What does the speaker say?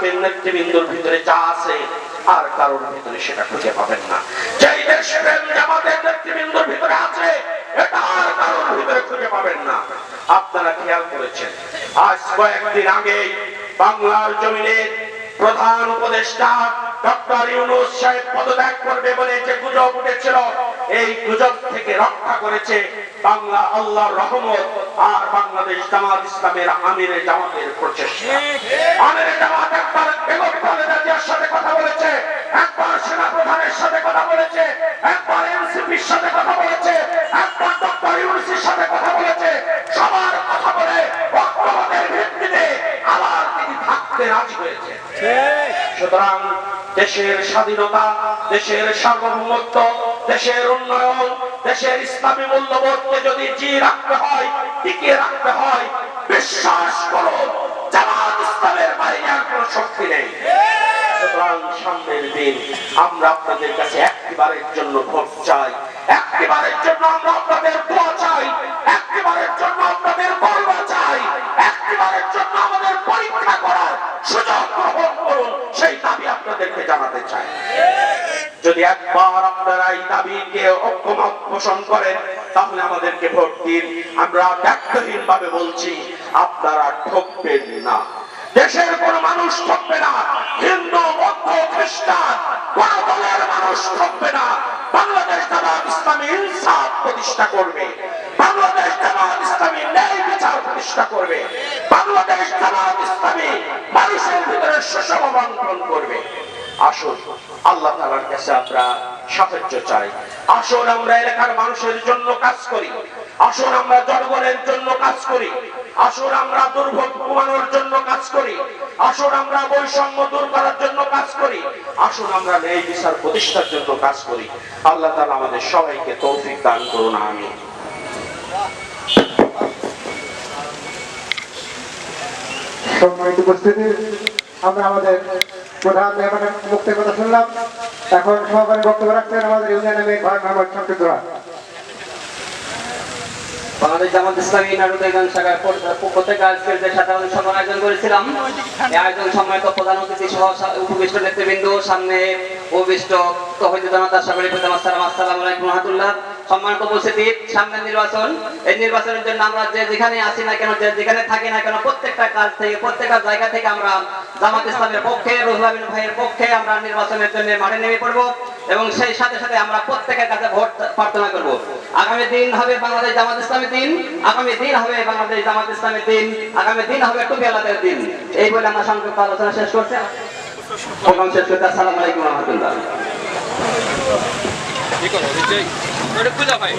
ইসলামের নেতৃবৃন্দর ভিতরে যা আছে আর কারোর ভিতরে সেটা খুঁজে পাবেন না। যেই দেশপ্রেম জামাতের নেতৃবৃন্দর ভিতরে আছে এটা আর কারোর ভিতরে খুঁজে পাবেন না। আপনারা খেয়াল করেছেন আজ কয়েকদিন আগে বাংলার জমিনে প্রধান উপদেষ্টা ডক্টর ইউনূস সাহেব পদত্যাগ করবে বলে যে গুজব উঠেছিল, এই গুজব থেকে রক্ষা করেছে বাংলা আল্লাহর রহমত আর বাংলাদেশ জামাত ইসলামের আমিরে জামাতের প্রচেষ্টা। আমিরে জামাত একবার বেগম খালেদা জিয়ার সাথে কথা বলেছে, একবার সেনা প্রধানের সাথে কথা বলেছে, একবার এনসিপির সাথে কথা বলেছে, একবার ডক্টর ইউনূসের সাথে কথা বলেছে। সবার কথা বলে ঐক্যমতের ভিত্তিতে আবার তিনি থাকতে রাজি হয়েছে। সুতরাং দেশের স্বাধীনতা, দেশের সার্বভৌমত্ব, দেশের উন্নয়ন, দেশের ইসলামী মূল্যবোধকে যদি জিয়ে রাখতে হয়, টিকিয়ে রাখতে হয়, বিশ্বাস করুন জামাত ইসলামের বাইরে আর কোনো শক্তি নেই। সুতরাং সামনের দিন আমরা আপনাদের কাছে একবারের জন্য ভোট চাই, একবারের জন্য আমরা আপনাদের দোয়া চাই, একবারের জন্য আপনাদের গর্ব চাই, একবারের জন্য আমাদের পরীক্ষা করার সুযোগ গ্রহণ করুন, সেই দাবি আপনাদেরকে জানাতে চাই। যদি একবার আপনারা এই দাবিকে ঐক্যমত পোষণ করেন তাহলে আমাদেরকে ভোট দিন। আমরা দায়িত্বহীন ভাবে বলছি আপনারা ঠকবেন না, দেশের কোন মানুষ ঠকবে না, হিন্দু বৌদ্ধ খ্রিস্টান কোন দলের মানুষ ঠকবে না। বাংলাদেশ জামাত ইসলামী ইনসাফ প্রতিষ্ঠা করবে, বাংলাদেশ জামাত ইসলামী ন্যায় বিচার প্রতিষ্ঠা করবে, বাংলাদেশ জামাত ইসলামী মানুষের ভিতরে সুষম বন্টন করবে। আসুন আল্লাহ তাআলার কাছে আমরা সাহায্য চাই, আসুন আমরা এলাকার মানুষের জন্য কাজ করি, আসুন আমরা জনগণের জন্য কাজ করি, আসুন আমরা দুর্ভোগ কমানোর জন্য কাজ করি, আসুন আমরা বৈষম্য দূর করার জন্য কাজ করি, আসুন আমরা ন্যায় বিচার প্রতিষ্ঠার জন্য কাজ করি। আল্লাহ তাআলা আমাদের সবাইকে তৌফিক দান করুন, আমিন। সম্মানিত উপস্থিতি, আমরা আমাদের প্রধান মেহমানের বক্তব্য কথা শুনলাম। এখন সহকারী বক্তব্য রাখছেন আমাদের ইউনিয়ন আমির ভাই মোহাম্মদ শামসুদ্দোহা। বাংলাদেশ জামাত ইসলামী নারুদাইগঞ্জ শাখার পক্ষ থেকে আজকের যে সাধারণ সভার আয়োজন করেছিলাম, এই আয়োজন সম্মানিত প্রধান অতিথি সহ উপবিষ্ট নেতৃবৃন্দ, সামনে উপবিষ্ট তৌহিদ জনতা সাগরী প্রধান, আসসালামু আলাইকুম ওয়া রাহমাতুল্লাহ। সম্মানিত উপস্থিতি, সামনে নির্বাচন, এই নির্বাচনের জন্য আমরা যে যেখানে আসি না কেন, যে যেখানে থাকি না কেন, প্রত্যেকটা কাজ থেকে প্রত্যেকটা জায়গা থেকে আমরা জামাত ইসলামের পক্ষে, রুহুল আমিন ভাইয়ের পক্ষে আমরা নির্বাচনের জন্য মাঠে নেমে পড়ব এবং সেই সাথে সাথে আমরা প্রত্যেকের কাছে ভোট প্রার্থনা করব। আগামী দিন হবে বাংলাদেশ জামাত ইসলামী দিন, আগামী দিন হবে বাংলাদেশ জামাত ইসলামী দিন, আগামী দিন হবে টুপিওয়ালাদের দিন। এই বলে আমরা সংক্ষিপ্ত আলোচনা শেষ করছি। আসসালামু আলাইকুম ওয়া রাহমাতুল্লাহ।